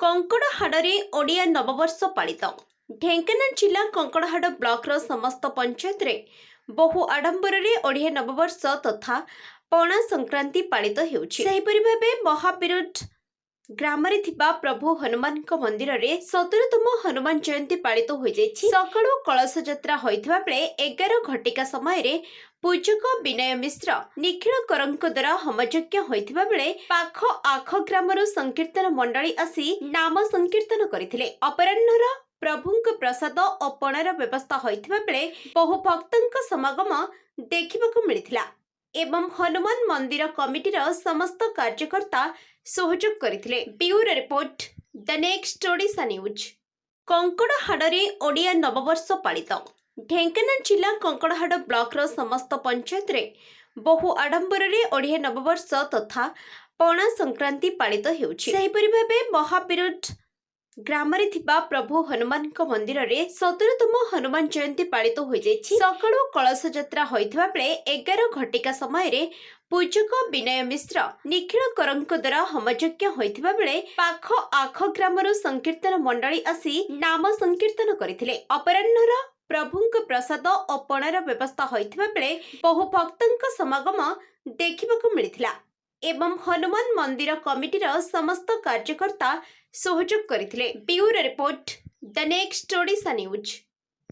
कंकड़ाहाड़ ओडिया नववर्ष पालित ढेंकानाल जिला कंकड़ाहाड़ ब्लॉकर समस्त पंचायत रे बहु आडंबर ओडिया नववर्ष तथा पणा संक्रांति पालित होउछि। सेहिपरि भाबे महाविराट ग्राम प्रभु हनुमान मंदिर रे 17तम हनुमान जयंती पालित हो जाइछि। सकाळु कलश यात्रा होइथिबा बेले 11 घटिका समय रे पूजक विनय मिश्र निखिल करंक द्वारा होमयज्ञ होइथिबा बेले पाख आख ग्रामर संकीर्तन मंडली आसी नाम संकीर्तन करथिले। अपराह्नर प्रभुंक प्रसाद और पणार व्यवस्था होइथिबा बेले बहु भक्तंक समागम देखिबाकू मिलिथिला एवं हनुमान मंदिर कमिटीर समस्त कार्यकर्ता सहयोग करथिले। Bureau report the next Odisha news. Kankadahad Odia नववर्ष पालित ढेंकानाल जिला कंकड़ाहाड़ ब्लॉकर समस्त पंचायत रे बहु आडंबर ओडिया नववर्ष तथा पणा संक्रांति पालित होउछि। सेहिपरि भाबे महाविराट ग्राम प्रभु हनुमान मंदिर रे 17तम हनुमान जयंती पालित हो जाइछि। सकाळु कलश यात्रा होइथिबा बेले 11 घटिका समय रे पूजक विनय मिश्र निखिल करंक द्वारा होमयज्ञ होइथिबा बेले पाख आख ग्रामर संकीर्तन मंडली आसी नाम संकीर्तन करथिले। अपराह्नर प्रभुंक प्रसाद और पणार व्यवस्था होइथिबा बेले बहु भक्तंक समागम देखिबाकू मिलिथिला एवं हनुमान मंदिर कमिटीर समस्त कार्यकर्ता सहयोग करथिले। Bureau report the next Odisha news.